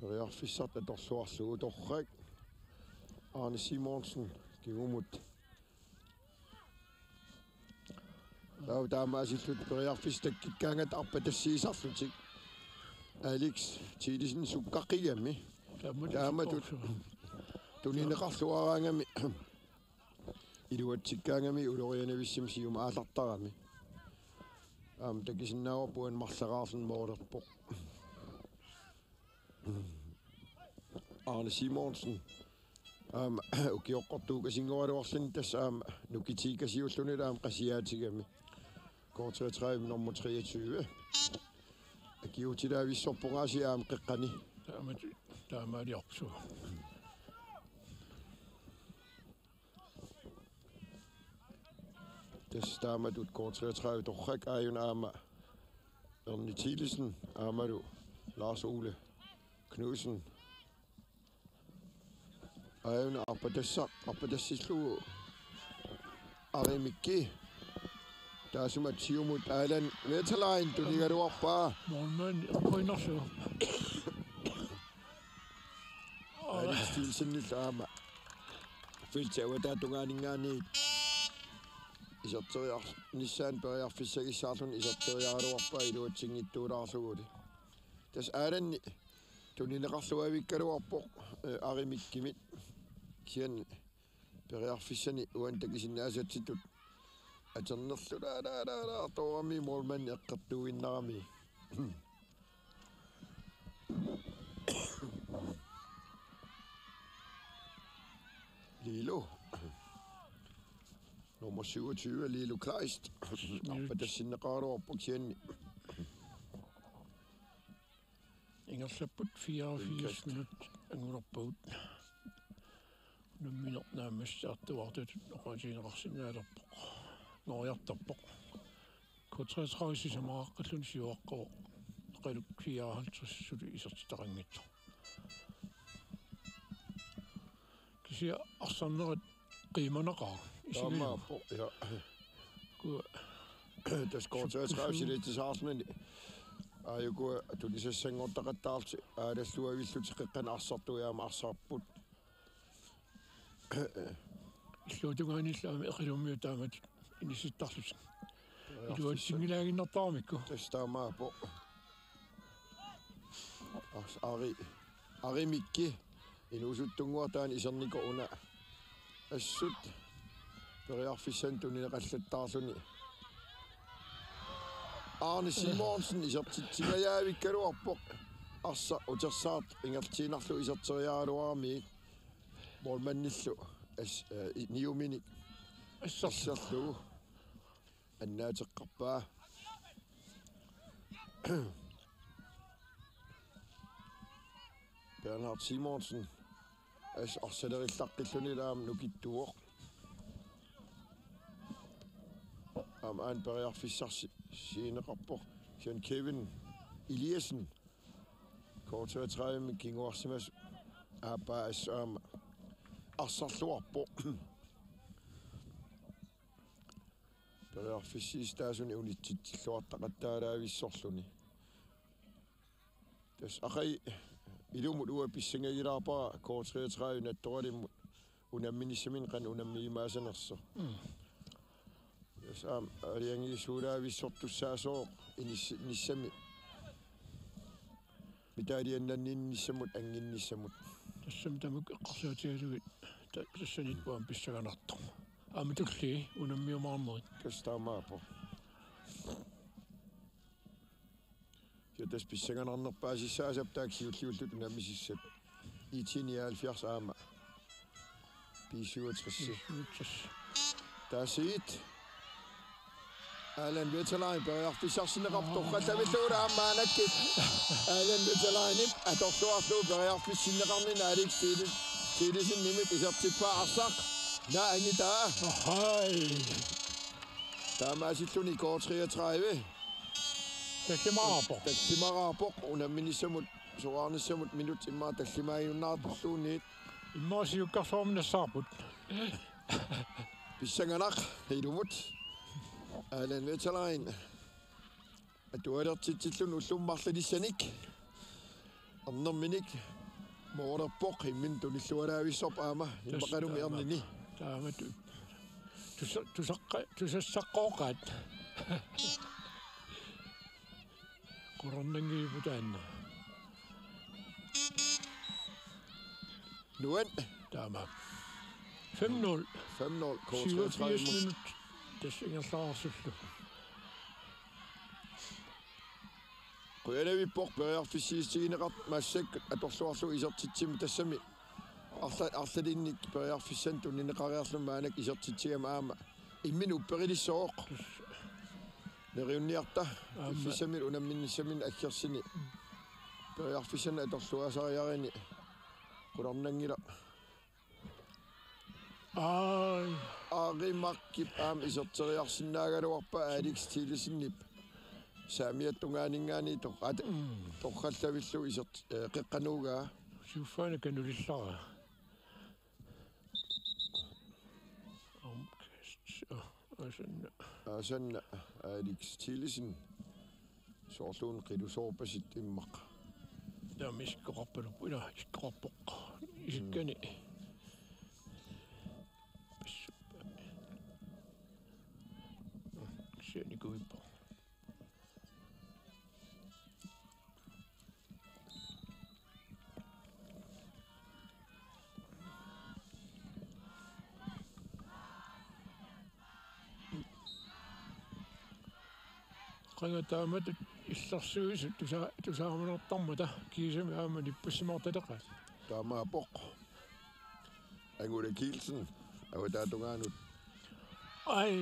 periarfissart atorluarlugu torrak Simonsen kigumut taamaasillut periarfistakkikkaagat arpatassiisarlutik Alex tiidisen sukkaqqigammi taamatut tunineqarluaraangami iluatsikkaangami ulorianavissim siuma aallartarami takisinnaawapuen marlaqaarlun moolerpoq Simonsen ukioqqortuukasingualuarlun tassa nukitiikasiulluni qasiaatigami K-33 nummer 23 akiutilaavissорпунгаasi qeqqani taamaaliarpsu testaamatut K-33 torrak aajun Ernie Thielesen aamalu Lars Ole Knudsen aajun arpatassislugu arimikki taasumat siumut Alan Vetterlein tunigaluarpaa morgen poinnersu Alex Thielsen filtawataatungaaninggaani isarteriar nissaan periarfissagissaarlun isarteriaaluarpaa iluatsingittuulaarluguti tas aalanni tunineqarluavikkaluarpoq arimikkimit kian periarfissani uan takisinnaasatitut aternerlula toorami molman eqqertuinnarami Lilo nummer 27 Lilo Kleist arpatassinneqaaluarpoq kianni ingerlapput 84 minut angulorpagut numminernaamassartuartut oqasiineqarsinnaalerpoq ngoriartarpoq K-33 sisamaqaqallun siuaqqo qaluk 54 suli isertitaqanngittu kisia arsannerat qiimaneqaa Taamaapo ja tas K-33 silitisaarluni aayuku tulisassanngortaqattaarti aalalluavilluteqeqqan arsartuiaama arsaarput illuutungaanillaami eqilummiu taamat inissittarlus iluatsingilaaginnertaamikku tas taamaapo arimikki inusuttunguartaani iserniku una assut periarfissan tunineqallattaarluni Simonsen isertitsigajaavikkaluarpoq arsa utersaart ingertiinarlu iserteriaaluarmi molmannillu niuminik assarlugu annaateqqarpaa Bernhard Simonsen arsalerillaqqilluni nukittuoq aan periarfissarsi siineqarpoq sian Kevin Eliassen K-33 kinguarsimas aapaa assaama arsarluarpoq periarfissiistaasuni unitsitsilluartaqattaalaavissорluni tas aqai ilumut uapissangagilaarpaa K-33 nattoralimut unamminissamin qan unammiimaasanerso aliangisuulaavissortussaasoo nissami mitaaliannanniinnissamut anginnissamut тассам тамук эққарсуутигалугит тассанит пуам писсаганарто амитулли унаммиумаарнерит кастаамаапо ятас писсаганарнерпаасиссаасап тааксиуллиуллут унаммисиссат E-74 аама P-67 таасиит Alan Vetterlein periarfissarsineqartorqallavilluula aammaanakkit Alan Vetterlein atorluarlu periarfissinneqarnina Alex Thielesen nimit isertippaa arsaq naaangitaa hai taamaasilluni K-33 takkimaraapoq unamminissamut suqaarnissamut minut immaa tallimaagiunnaartorluunniit иммаасиуккарсуарминассаарпут pissanganaq ilumut Alan Vetterlein atualertitillun ullummarlalissanik arnerminik moorderpoq immin tunillualaavissop aama imaqalumi ernini taamatu tusassaqooqaat qorannangiiputaanna nuan taama 5-0 K-33 minut tassingerlaarsullu Qoyanavi pork periarfissiistigineqart maassakkat atorluarlu isertitsimi tassami arlalinnik periarfissan tunnineqariarlum maanak isertitsigama aama immin upperilissoq neriunniarta fissamil unamminnissamin aggersini periarfissan atorluasariarini qularnangila aarimakkip aam iserteriarsinnaagaluarpa Alex Tilisinnip saamiattungaaninggaani torrallavillu isert qeqqanuugaa siuffaana kanulillara asanna Alex Tilisen soorluun qilusoorpasit immaq taamiskaqarpalup ila iskaqarpoq isikkani sianikuippo qangataamatut илларсуисут тусаарманертармата кисами аама ниппассимарталеqa taamaapoq angula Kielsen awatatungaanut ai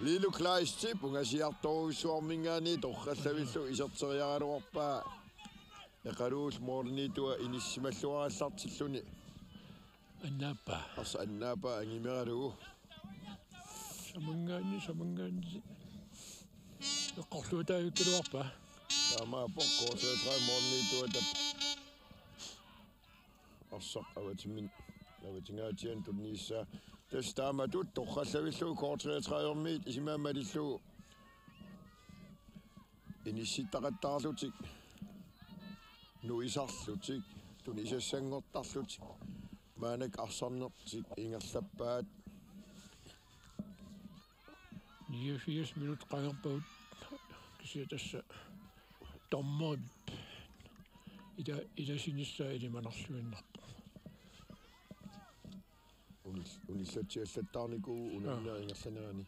Lilu Kleistip ungasiartoruissuarmingaani torrallavillu iserteriaraluarpaa eqaluul moorniitua inissimalluarallartilluni annaappa angimeralugu samangaani eqqorluutaayukkaluarpa taamaapoq K-33 moorniitua tap arsaq avatingaatian tunniissaa tastaamatut torrallavillu K-33-ermiit isimaammalillu inissittaqattaarlutik nuisarlutik tunisassanngortarlutik maanak arsarnertik ingerlappaat 89 minut qagerpaut kisia tassa tormod ida sinissaa ilimanarluinnerpa unillatsiallattaarniku unamina ingerlanerani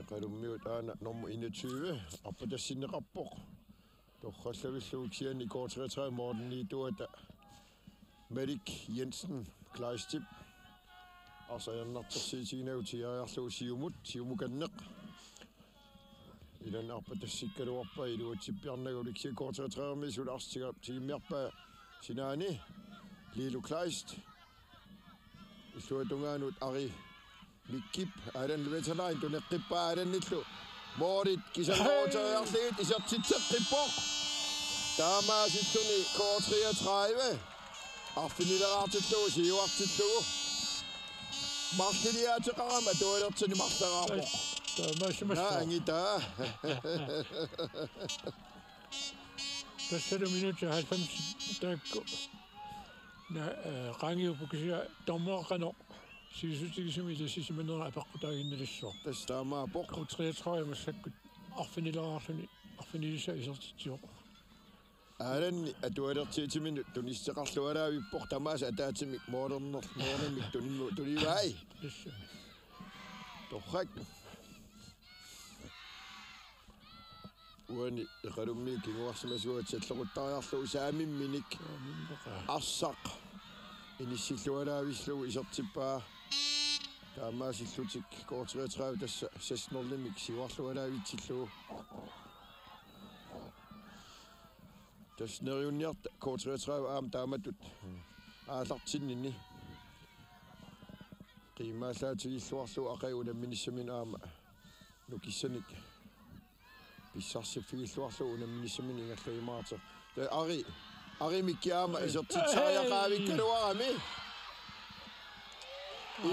eqalummiut aana nummer 21 appatassinneqarpoq torrallavilluuksiani K-33 moorniituata Merik Jensen Kleistip Arsaallunartarsiitiginauti siumukanneq ilan arpatassikkaluarpa iluatsippiarnaguliksi K-33 sulaarstiga tigimmiarpa sinaani Lilu Kleist issuatungaanut ari mikkip alan Vetterlein tuneqqippa alannillu moorit kisanooteriarliit isertitseqqippoq taamaasilluni K-33 arfinileraartillugu siuartillugu martiliaatiqarama tualertini marlaraarpoq angita tassalo minuta 90 taakku qaangiupukisia tormoaqano siisutigisumi tassisimanera apaqqutaaginnalissuar tastaamaapoq K-33 massakkut arfinilissa isertitsioq alanni atualertiitiminut tunisseqarlualaavippoq tamaasa ataatimik moornimik tunivai torrak uani eqalummi kinguarsimasuat sallequttariarlu saamimminik arsaq inissillualaavislugu isertippaa taamaasillutik K-33 tassa sasnerlimik siuarlualaavitsillugu tasneriunniarta K-33 aam taamatut aallartinninni qiimaallaatigiilluarlu aqagunamminissamin aama nukissanik pissarsiffigilluarlu unamminissamin ingallagimaarta ari mikkiaama isertitsariaqaavikkaluarami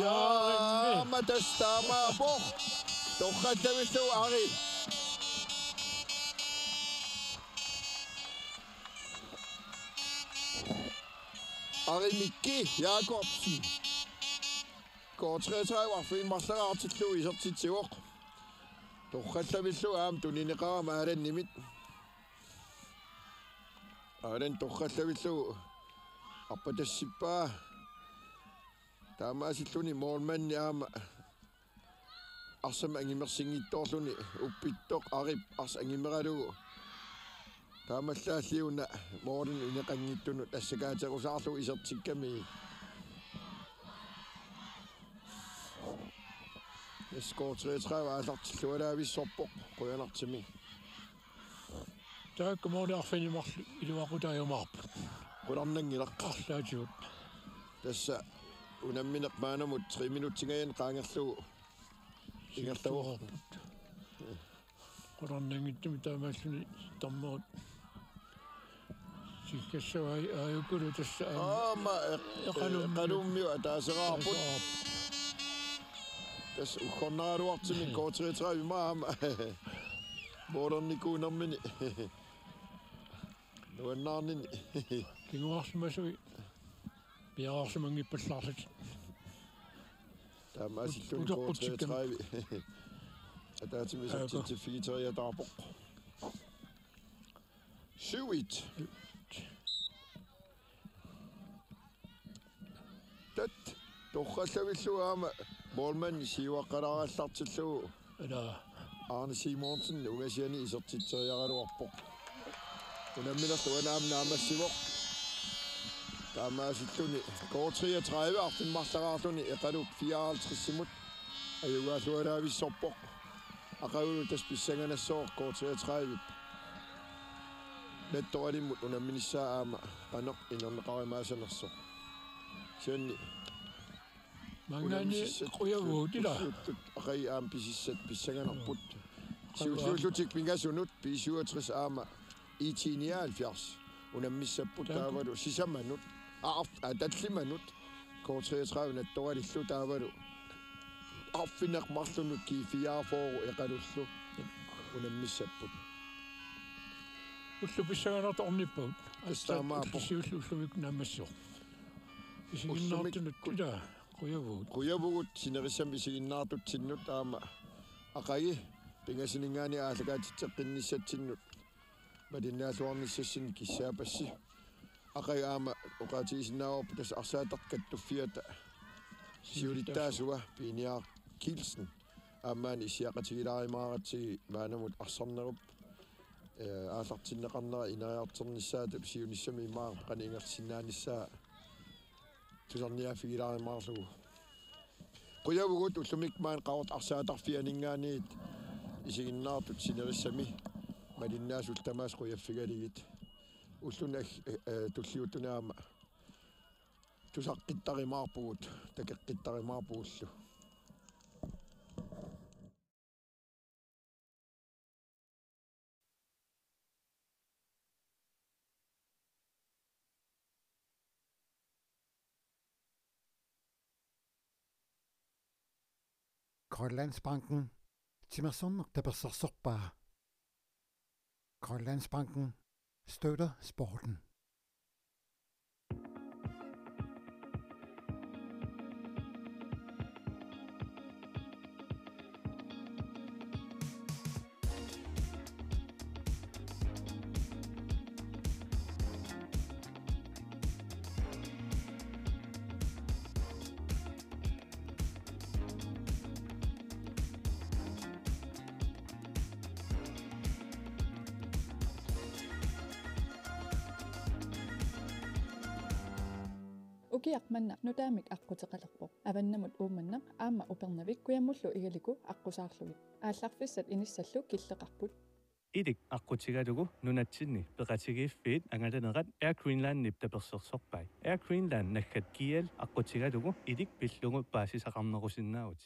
yaa aama tastaama boh. Toqqallavillu ari. Ari Mikki Jacobsen. K-33 var fin marsalaartillu isertitiuq. Toqqallavillu aam tunineqarama alannimit. Alan toqqallavillu appatassippaa. Taamaasilluni moolmanni aama arsama angimersingittoorluni uppittoq arip ars angimeralugu. Taamallaalliuna moolin ineqangittunu tassakaaterusaarlu isertikkami. K-33 aallartillualaavissorpoq quyanartimi. Taakkamooni arfinimarlu iluaqutaajumaarpu. Qularnangileqqarlaatigut. Tassa unammineq maanamut 3 minuttingayan qaangerlugu ingerlavuq. Qularnangittumi taamaalluni tammuut. Sikkassavai aayukulu tassa aama eqalummiu ataaseraarput. Tas uqornaaruartimi K-33 maama. Boronnikuunermini. Nuannaarnini. Kinguarsumasui. Piaarsumangippallarlut. Taamaasilluni K-33. Ataatimi sertifikatoriataarpoq. 7-1. Tat toqqallavillu aama målmand siuaqqalaarallartillugu. Ala Arne Simonsen ungasiani isertitseriaraluarpoq. Unamminerlu anaamnaamassivoq. Taamaasilluni K-33 arfinmarlaraarluni eqaluk 54-simut ajugaallualaavissorpoq. Aqavulu taspissanganassooq K-33. Nettoqalimut unamminissaa aama qaneq inerneqarimaasanersoq. Sianni Mangani quyavuutila. Aqai aam pisissat pissanganerput. Siullutik pingasunut P67 aama E-74 unammissapput taavalu sisamanut atallimanut K-33 nattoqalillu taavalu arfineqmarlunut K-54 eqalullu unammissapput. Ullu pissanganertornippaut. Astaamaappoq. Siulluvik namassoq. Isiginnaartunut tila. Quyavugut sinerissam isiginnaartutsinnut aama aqagi pingasininggaani aallakaatitteqqinnissattinnut malinnaasuarnissassin kissaapassi aqagi aama uqaatigisinnaaworpu tas arsaataqkattuffiata siulittaasua piiniaaq Kilsen aamaani isiaqatigilaarimaaratsigi maanamut arsarnerup aallartinneqarnera ineriarternissaatup siunissami imaaq qaniingersinnaannissaa tusarniaafigilaarimаарlugu quyavugut ullumikmaan qawat arsaatarfianingaaniit isiginnaartut sinerissami malinnaasulltamaas quyaffigaligit ulluna tulliutunaama tusaqqitarimaarpugut takeqqitarimaarpugullu. Grønlandsbanken Simonsen Tapersarsorpaa. Grønlandsbanken støtter sporten. Ukiaqmanna nutaamik aqqutеqalerpoq avannamut uummanneq aamma upernavik kuyamullu igaliku aqqusаарlugit aallarfissat inissalluk killeqarput idik aqqutigalugu nunatsinni peqatigiiffiit angalanerat Air Greenland tapersersorpai Air Greenland nakkat kial aqqutigalugu idik pillugu paasisaqarnerusinnaagut